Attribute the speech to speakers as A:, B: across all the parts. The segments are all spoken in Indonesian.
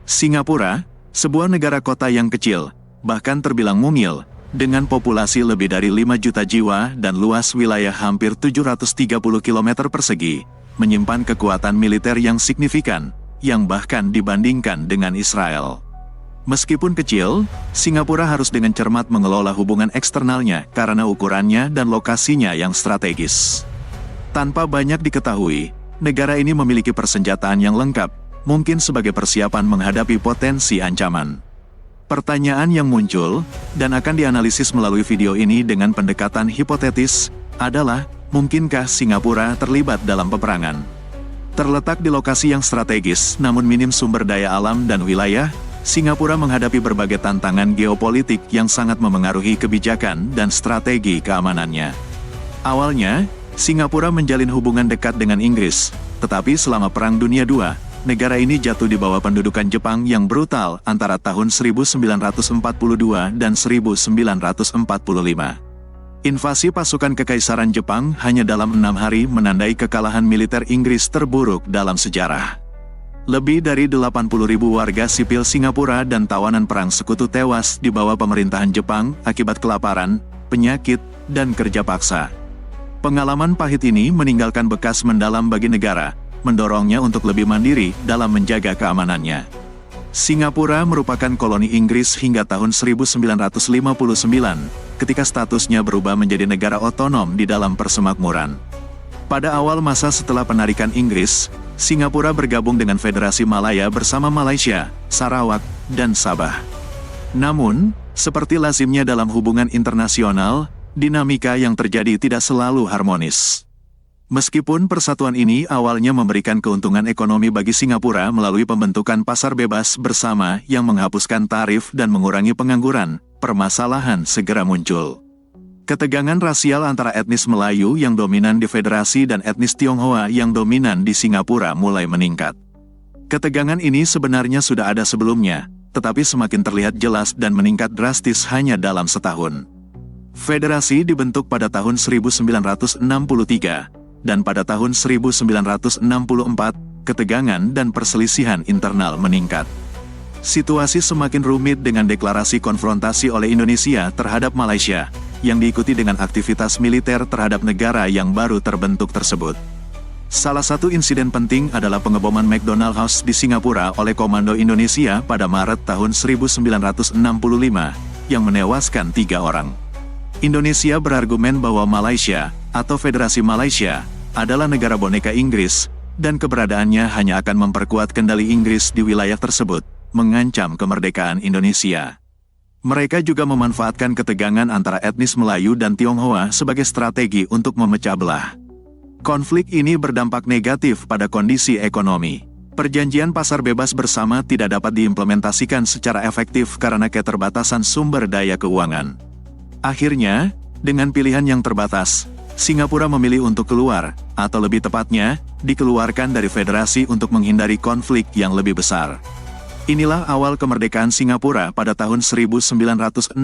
A: Singapura, sebuah negara kota yang kecil, bahkan terbilang mungil, dengan populasi lebih dari 5 juta jiwa dan luas wilayah hampir 730 km persegi, menyimpan kekuatan militer yang signifikan, yang bahkan dibandingkan dengan Israel. Meskipun kecil, Singapura harus dengan cermat mengelola hubungan eksternalnya karena ukurannya dan lokasinya yang strategis. Tanpa banyak diketahui, negara ini memiliki persenjataan yang lengkap, mungkin sebagai persiapan menghadapi potensi ancaman. Pertanyaan yang muncul, dan akan dianalisis melalui video ini dengan pendekatan hipotetis, adalah, mungkinkah Singapura terlibat dalam peperangan? Terletak di lokasi yang strategis namun minim sumber daya alam dan wilayah, Singapura menghadapi berbagai tantangan geopolitik yang sangat memengaruhi kebijakan dan strategi keamanannya. Awalnya, Singapura menjalin hubungan dekat dengan Inggris, tetapi selama Perang Dunia II, negara ini jatuh di bawah pendudukan Jepang yang brutal antara tahun 1942 dan 1945. Invasi pasukan Kekaisaran Jepang hanya dalam 6 hari menandai kekalahan militer Inggris terburuk dalam sejarah. Lebih dari 80.000 warga sipil Singapura dan tawanan perang sekutu tewas di bawah pemerintahan Jepang akibat kelaparan, penyakit, dan kerja paksa. Pengalaman pahit ini meninggalkan bekas mendalam bagi negara, mendorongnya untuk lebih mandiri dalam menjaga keamanannya. Singapura merupakan koloni Inggris hingga tahun 1959, ketika statusnya berubah menjadi negara otonom di dalam persemakmuran. Pada awal masa setelah penarikan Inggris, Singapura bergabung dengan Federasi Malaya bersama Malaysia, Sarawak, dan Sabah. Namun, seperti lazimnya dalam hubungan internasional, dinamika yang terjadi tidak selalu harmonis. Meskipun persatuan ini awalnya memberikan keuntungan ekonomi bagi Singapura melalui pembentukan pasar bebas bersama yang menghapuskan tarif dan mengurangi pengangguran, permasalahan segera muncul. Ketegangan rasial antara etnis Melayu yang dominan di Federasi dan etnis Tionghoa yang dominan di Singapura mulai meningkat. Ketegangan ini sebenarnya sudah ada sebelumnya, tetapi semakin terlihat jelas dan meningkat drastis hanya dalam setahun. Federasi dibentuk pada tahun 1963, dan pada tahun 1964, ketegangan dan perselisihan internal meningkat. Situasi semakin rumit dengan deklarasi konfrontasi oleh Indonesia terhadap Malaysia, yang diikuti dengan aktivitas militer terhadap negara yang baru terbentuk tersebut. Salah satu insiden penting adalah pengeboman McDonald House di Singapura oleh Komando Indonesia pada Maret tahun 1965, yang menewaskan 3 orang. Indonesia berargumen bahwa Malaysia, atau Federasi Malaysia, adalah negara boneka Inggris, dan keberadaannya hanya akan memperkuat kendali Inggris di wilayah tersebut, mengancam kemerdekaan Indonesia. Mereka juga memanfaatkan ketegangan antara etnis Melayu dan Tionghoa sebagai strategi untuk memecah belah. Konflik ini berdampak negatif pada kondisi ekonomi. Perjanjian pasar bebas bersama tidak dapat diimplementasikan secara efektif karena keterbatasan sumber daya keuangan. Akhirnya, dengan pilihan yang terbatas, Singapura memilih untuk keluar, atau lebih tepatnya, dikeluarkan dari federasi untuk menghindari konflik yang lebih besar. Inilah awal kemerdekaan Singapura pada tahun 1965.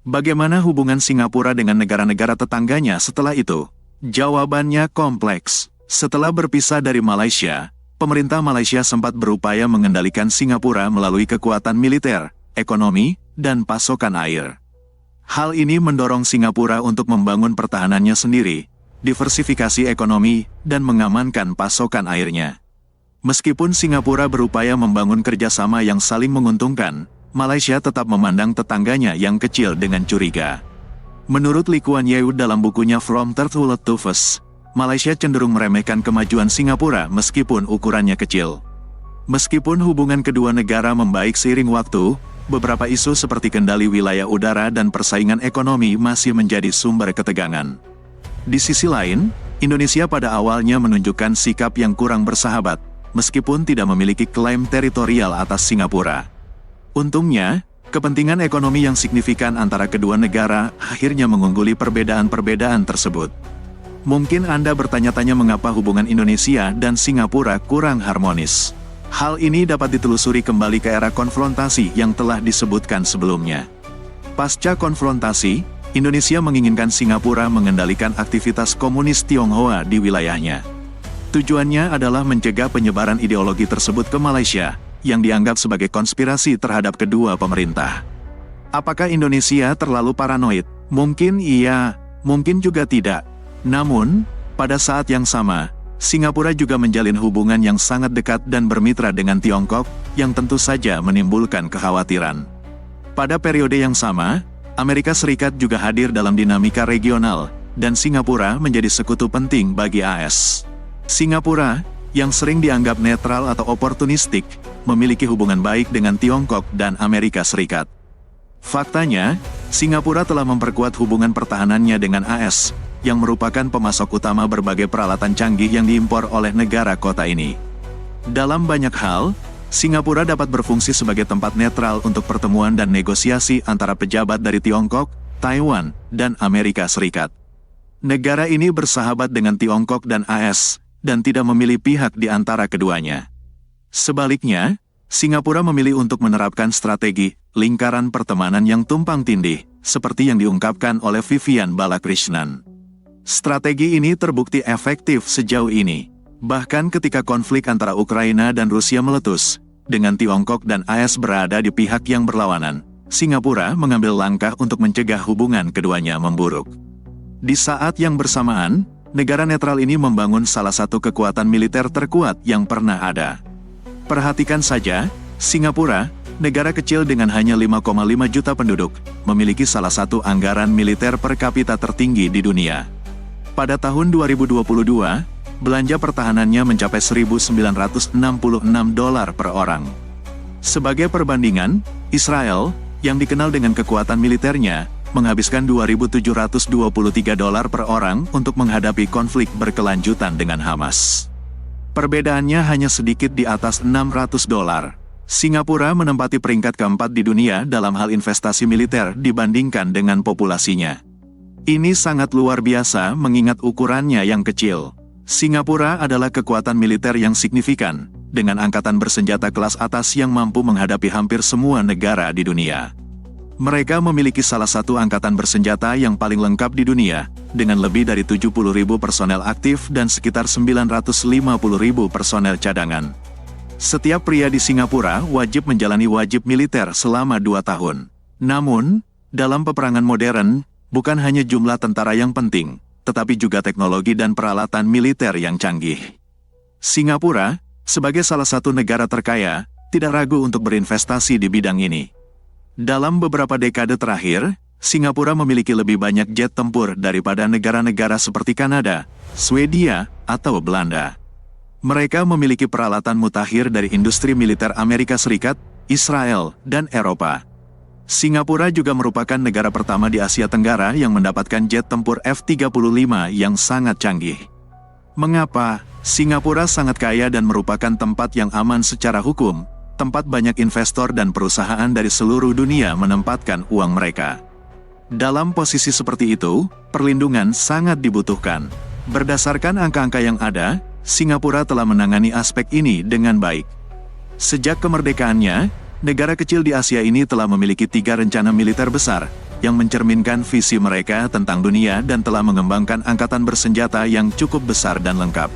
A: Bagaimana hubungan Singapura dengan negara-negara tetangganya setelah itu? Jawabannya kompleks. Setelah berpisah dari Malaysia, pemerintah Malaysia sempat berupaya mengendalikan Singapura melalui kekuatan militer, ekonomi, dan pasokan air. Hal ini mendorong Singapura untuk membangun pertahanannya sendiri, diversifikasi ekonomi, dan mengamankan pasokan airnya. Meskipun Singapura berupaya membangun kerjasama yang saling menguntungkan, Malaysia tetap memandang tetangganya yang kecil dengan curiga. Menurut Lee Kuan Yew dalam bukunya From Third World to First, Malaysia cenderung meremehkan kemajuan Singapura meskipun ukurannya kecil. Meskipun hubungan kedua negara membaik seiring waktu, beberapa isu seperti kendali wilayah udara dan persaingan ekonomi masih menjadi sumber ketegangan. Di sisi lain, Indonesia pada awalnya menunjukkan sikap yang kurang bersahabat, meskipun tidak memiliki klaim teritorial atas Singapura. Untungnya, kepentingan ekonomi yang signifikan antara kedua negara akhirnya mengungguli perbedaan-perbedaan tersebut. Mungkin Anda bertanya-tanya mengapa hubungan Indonesia dan Singapura kurang harmonis. Hal ini dapat ditelusuri kembali ke era konfrontasi yang telah disebutkan sebelumnya. Pasca konfrontasi, Indonesia menginginkan Singapura mengendalikan aktivitas komunis Tionghoa di wilayahnya. Tujuannya adalah mencegah penyebaran ideologi tersebut ke Malaysia, yang dianggap sebagai konspirasi terhadap kedua pemerintah. Apakah Indonesia terlalu paranoid? Mungkin iya, mungkin juga tidak. Namun, pada saat yang sama, Singapura juga menjalin hubungan yang sangat dekat dan bermitra dengan Tiongkok, yang tentu saja menimbulkan kekhawatiran. Pada periode yang sama, Amerika Serikat juga hadir dalam dinamika regional, dan Singapura menjadi sekutu penting bagi AS. Singapura, yang sering dianggap netral atau oportunistik, memiliki hubungan baik dengan Tiongkok dan Amerika Serikat. Faktanya, Singapura telah memperkuat hubungan pertahanannya dengan AS, yang merupakan pemasok utama berbagai peralatan canggih yang diimpor oleh negara kota ini. Dalam banyak hal, Singapura dapat berfungsi sebagai tempat netral untuk pertemuan dan negosiasi antara pejabat dari Tiongkok, Taiwan, dan Amerika Serikat. Negara ini bersahabat dengan Tiongkok dan AS, dan tidak memilih pihak di antara keduanya. Sebaliknya, Singapura memilih untuk menerapkan strategi lingkaran pertemanan yang tumpang tindih, seperti yang diungkapkan oleh Vivian Balakrishnan. Strategi ini terbukti efektif sejauh ini. Bahkan ketika konflik antara Ukraina dan Rusia meletus, dengan Tiongkok dan AS berada di pihak yang berlawanan, Singapura mengambil langkah untuk mencegah hubungan keduanya memburuk. Di saat yang bersamaan, negara netral ini membangun salah satu kekuatan militer terkuat yang pernah ada. Perhatikan saja, Singapura, negara kecil dengan hanya 5,5 juta penduduk, memiliki salah satu anggaran militer per kapita tertinggi di dunia. Pada tahun 2022, belanja pertahanannya mencapai $1.966 per orang. Sebagai perbandingan, Israel, yang dikenal dengan kekuatan militernya, menghabiskan $2.723 per orang untuk menghadapi konflik berkelanjutan dengan Hamas. Perbedaannya hanya sedikit di atas $600. Singapura menempati peringkat keempat di dunia dalam hal investasi militer dibandingkan dengan populasinya. Ini sangat luar biasa mengingat ukurannya yang kecil. Singapura adalah kekuatan militer yang signifikan, dengan angkatan bersenjata kelas atas yang mampu menghadapi hampir semua negara di dunia. Mereka memiliki salah satu angkatan bersenjata yang paling lengkap di dunia, dengan lebih dari 70.000 personel aktif dan sekitar 950.000 personel cadangan. Setiap pria di Singapura wajib menjalani wajib militer selama 2 tahun. Namun, dalam peperangan modern, bukan hanya jumlah tentara yang penting, tetapi juga teknologi dan peralatan militer yang canggih. Singapura, sebagai salah satu negara terkaya, tidak ragu untuk berinvestasi di bidang ini. Dalam beberapa dekade terakhir, Singapura memiliki lebih banyak jet tempur daripada negara-negara seperti Kanada, Swedia, atau Belanda. Mereka memiliki peralatan mutakhir dari industri militer Amerika Serikat, Israel, dan Eropa. Singapura juga merupakan negara pertama di Asia Tenggara yang mendapatkan jet tempur F-35 yang sangat canggih. Mengapa? Singapura sangat kaya dan merupakan tempat yang aman secara hukum, tempat banyak investor dan perusahaan dari seluruh dunia menempatkan uang mereka. Dalam posisi seperti itu, perlindungan sangat dibutuhkan. Berdasarkan angka-angka yang ada, Singapura telah menangani aspek ini dengan baik. Sejak kemerdekaannya, negara kecil di Asia ini telah memiliki 3 rencana militer besar, yang mencerminkan visi mereka tentang dunia dan telah mengembangkan angkatan bersenjata yang cukup besar dan lengkap.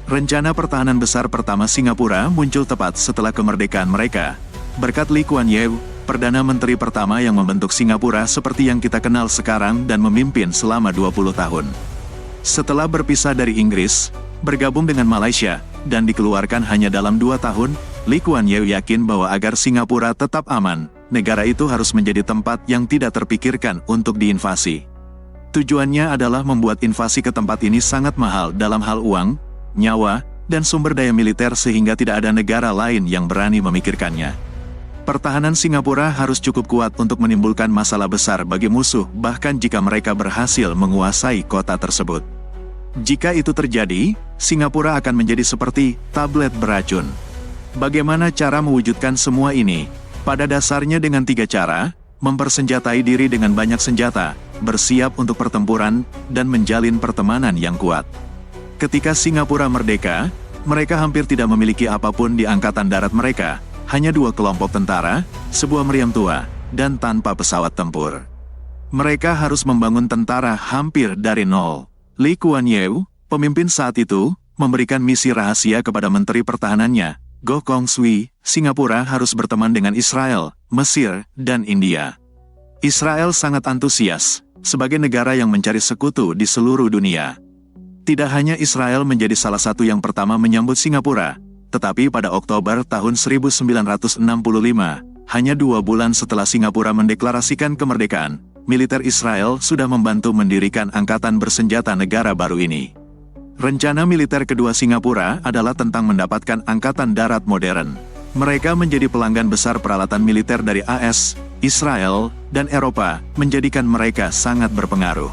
A: Rencana pertahanan besar pertama Singapura muncul tepat setelah kemerdekaan mereka, berkat Lee Kuan Yew, Perdana Menteri pertama yang membentuk Singapura seperti yang kita kenal sekarang dan memimpin selama 20 tahun. Setelah berpisah dari Inggris, bergabung dengan Malaysia, dan dikeluarkan hanya dalam 2 tahun, Lee Kuan Yew yakin bahwa agar Singapura tetap aman, negara itu harus menjadi tempat yang tidak terpikirkan untuk diinvasi. Tujuannya adalah membuat invasi ke tempat ini sangat mahal dalam hal uang, nyawa, dan sumber daya militer sehingga tidak ada negara lain yang berani memikirkannya. Pertahanan Singapura harus cukup kuat untuk menimbulkan masalah besar bagi musuh bahkan jika mereka berhasil menguasai kota tersebut. Jika itu terjadi, Singapura akan menjadi seperti tablet beracun. Bagaimana cara mewujudkan semua ini? Pada dasarnya dengan 3 cara: mempersenjatai diri dengan banyak senjata, bersiap untuk pertempuran, dan menjalin pertemanan yang kuat. Ketika Singapura merdeka, mereka hampir tidak memiliki apapun di angkatan darat mereka, hanya 2 kelompok tentara, sebuah meriam tua, dan tanpa pesawat tempur. Mereka harus membangun tentara hampir dari nol. Lee Kuan Yew, pemimpin saat itu, memberikan misi rahasia kepada Menteri Pertahanannya, Go Kong Sui, Singapura harus berteman dengan Israel, Mesir, dan India. Israel sangat antusias, sebagai negara yang mencari sekutu di seluruh dunia. Tidak hanya Israel menjadi salah satu yang pertama menyambut Singapura, tetapi pada Oktober tahun 1965, hanya 2 bulan setelah Singapura mendeklarasikan kemerdekaan, militer Israel sudah membantu mendirikan angkatan bersenjata negara baru ini. Rencana militer kedua Singapura adalah tentang mendapatkan angkatan darat modern. Mereka menjadi pelanggan besar peralatan militer dari AS, Israel, dan Eropa, menjadikan mereka sangat berpengaruh.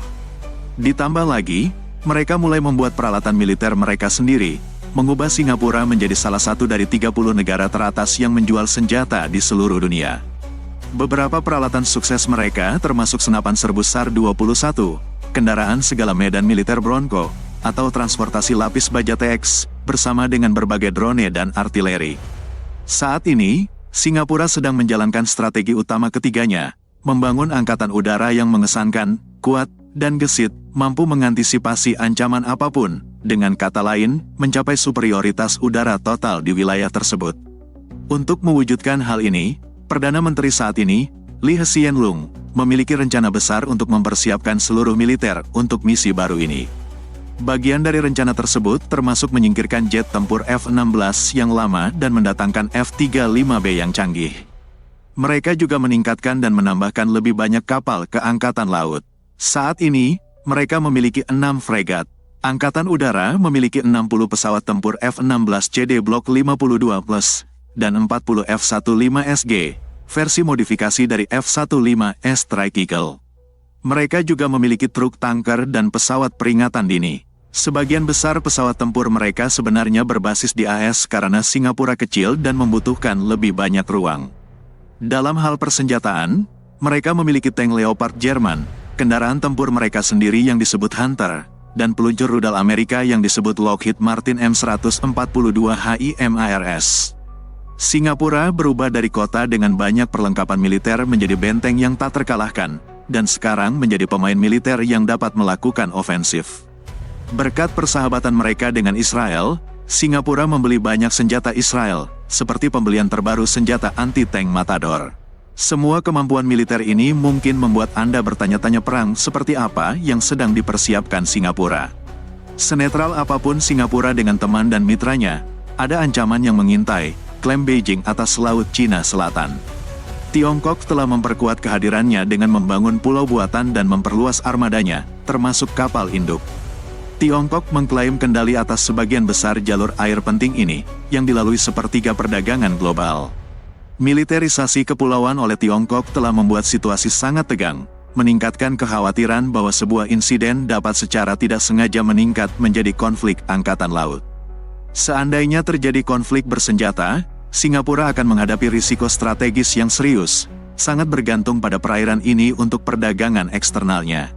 A: Ditambah lagi, mereka mulai membuat peralatan militer mereka sendiri, mengubah Singapura menjadi salah satu dari 30 negara teratas yang menjual senjata di seluruh dunia. Beberapa peralatan sukses mereka termasuk senapan serbu SAR-21, kendaraan segala medan militer Bronco, atau transportasi lapis baja TX, bersama dengan berbagai drone dan artileri. Saat ini, Singapura sedang menjalankan strategi utama ketiganya, membangun angkatan udara yang mengesankan, kuat, dan gesit, mampu mengantisipasi ancaman apapun, dengan kata lain, mencapai superioritas udara total di wilayah tersebut. Untuk mewujudkan hal ini, Perdana Menteri saat ini, Lee Hsien Loong, memiliki rencana besar untuk mempersiapkan seluruh militer untuk misi baru ini. Bagian dari rencana tersebut termasuk menyingkirkan jet tempur F-16 yang lama dan mendatangkan F-35B yang canggih. Mereka juga meningkatkan dan menambahkan lebih banyak kapal ke Angkatan Laut. Saat ini, mereka memiliki 6 fregat. Angkatan Udara memiliki 60 pesawat tempur F-16CD Block 52+, dan 40 F-15SG, versi modifikasi dari F-15S Strike Eagle. Mereka juga memiliki truk tanker dan pesawat peringatan dini. Sebagian besar pesawat tempur mereka sebenarnya berbasis di AS karena Singapura kecil dan membutuhkan lebih banyak ruang. Dalam hal persenjataan, mereka memiliki tank Leopard Jerman, kendaraan tempur mereka sendiri yang disebut Hunter, dan peluncur rudal Amerika yang disebut Lockheed Martin M142 HIMARS. Singapura berubah dari kota dengan banyak perlengkapan militer menjadi benteng yang tak terkalahkan, dan sekarang menjadi pemain militer yang dapat melakukan ofensif. Berkat persahabatan mereka dengan Israel, Singapura membeli banyak senjata Israel, seperti pembelian terbaru senjata anti-tank Matador. Semua kemampuan militer ini mungkin membuat Anda bertanya-tanya perang seperti apa yang sedang dipersiapkan Singapura. Senetral apapun Singapura dengan teman dan mitranya, ada ancaman yang mengintai, klaim Beijing atas Laut Cina Selatan. Tiongkok telah memperkuat kehadirannya dengan membangun pulau buatan dan memperluas armadanya, termasuk kapal induk. Tiongkok mengklaim kendali atas sebagian besar jalur air penting ini, yang dilalui sepertiga perdagangan global. Militerisasi kepulauan oleh Tiongkok telah membuat situasi sangat tegang, meningkatkan kekhawatiran bahwa sebuah insiden dapat secara tidak sengaja meningkat menjadi konflik angkatan laut. Seandainya terjadi konflik bersenjata, Singapura akan menghadapi risiko strategis yang serius, sangat bergantung pada perairan ini untuk perdagangan eksternalnya.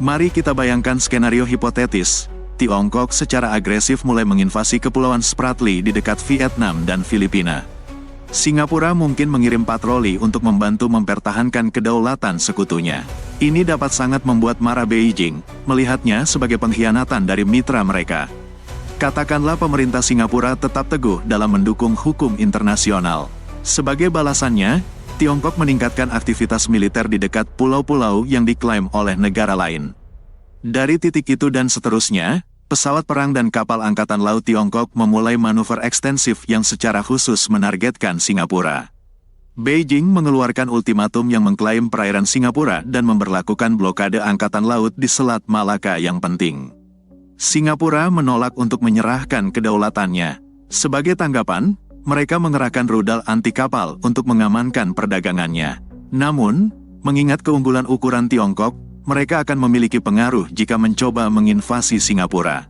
A: Mari kita bayangkan skenario hipotetis, Tiongkok secara agresif mulai menginvasi Kepulauan Spratly di dekat Vietnam dan Filipina. Singapura mungkin mengirim patroli untuk membantu mempertahankan kedaulatan sekutunya. Ini dapat sangat membuat marah Beijing, melihatnya sebagai pengkhianatan dari mitra mereka. Katakanlah pemerintah Singapura tetap teguh dalam mendukung hukum internasional. Sebagai balasannya, Tiongkok meningkatkan aktivitas militer di dekat pulau-pulau yang diklaim oleh negara lain. Dari titik itu dan seterusnya, pesawat perang dan kapal angkatan laut Tiongkok memulai manuver ekstensif yang secara khusus menargetkan Singapura. Beijing mengeluarkan ultimatum yang mengklaim perairan Singapura dan memberlakukan blokade angkatan laut di Selat Malaka yang penting. Singapura menolak untuk menyerahkan kedaulatannya. Sebagai tanggapan, mereka mengerahkan rudal anti kapal untuk mengamankan perdagangannya. Namun, mengingat keunggulan ukuran Tiongkok, mereka akan memiliki pengaruh jika mencoba menginvasi Singapura.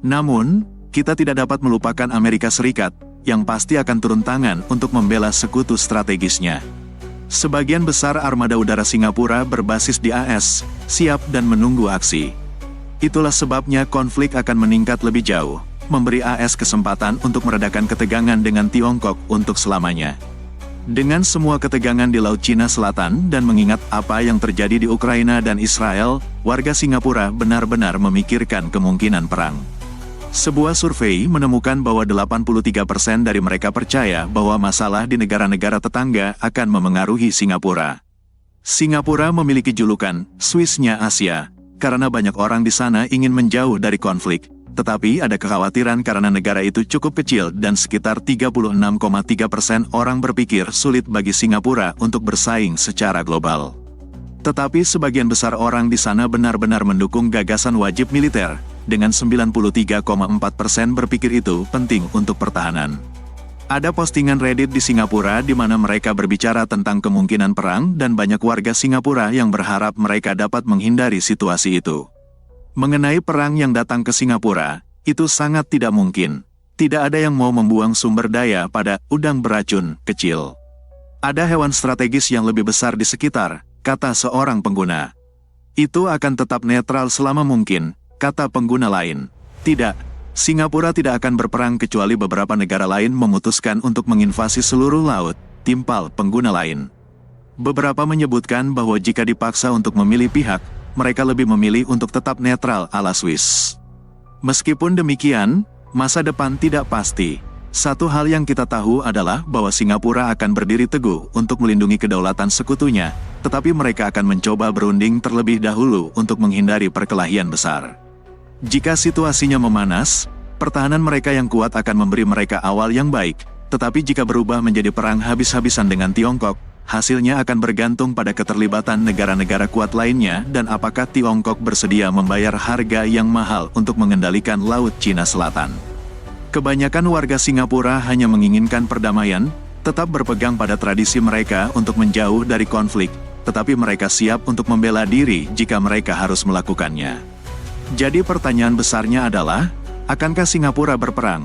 A: Namun, kita tidak dapat melupakan Amerika Serikat, yang pasti akan turun tangan untuk membela sekutu strategisnya. Sebagian besar armada udara Singapura berbasis di AS, siap dan menunggu aksi. Itulah sebabnya konflik akan meningkat lebih jauh, memberi AS kesempatan untuk meredakan ketegangan dengan Tiongkok untuk selamanya. Dengan semua ketegangan di Laut Cina Selatan dan mengingat apa yang terjadi di Ukraina dan Israel, warga Singapura benar-benar memikirkan kemungkinan perang. Sebuah survei menemukan bahwa 83% dari mereka percaya bahwa masalah di negara-negara tetangga akan memengaruhi Singapura. Singapura memiliki julukan Swissnya Asia, karena banyak orang di sana ingin menjauh dari konflik. Tetapi ada kekhawatiran karena negara itu cukup kecil dan sekitar 36,3% orang berpikir sulit bagi Singapura untuk bersaing secara global. Tetapi sebagian besar orang di sana benar-benar mendukung gagasan wajib militer, dengan 93,4% berpikir itu penting untuk pertahanan. Ada postingan Reddit di Singapura di mana mereka berbicara tentang kemungkinan perang dan banyak warga Singapura yang berharap mereka dapat menghindari situasi itu. Mengenai perang yang datang ke Singapura, itu sangat tidak mungkin. Tidak ada yang mau membuang sumber daya pada udang beracun kecil. Ada hewan strategis yang lebih besar di sekitar, kata seorang pengguna. Itu akan tetap netral selama mungkin, kata pengguna lain. Tidak, Singapura tidak akan berperang kecuali beberapa negara lain memutuskan untuk menginvasi seluruh laut, timpal pengguna lain. Beberapa menyebutkan bahwa jika dipaksa untuk memilih pihak, mereka lebih memilih untuk tetap netral ala Swiss. Meskipun demikian, masa depan tidak pasti. Satu hal yang kita tahu adalah bahwa Singapura akan berdiri teguh untuk melindungi kedaulatan sekutunya, tetapi mereka akan mencoba berunding terlebih dahulu untuk menghindari perkelahian besar. Jika situasinya memanas, pertahanan mereka yang kuat akan memberi mereka awal yang baik, tetapi jika berubah menjadi perang habis-habisan dengan Tiongkok, hasilnya akan bergantung pada keterlibatan negara-negara kuat lainnya dan apakah Tiongkok bersedia membayar harga yang mahal untuk mengendalikan Laut Cina Selatan. Kebanyakan warga Singapura hanya menginginkan perdamaian, tetap berpegang pada tradisi mereka untuk menjauh dari konflik, tetapi mereka siap untuk membela diri jika mereka harus melakukannya. Jadi pertanyaan besarnya adalah, akankah Singapura berperang?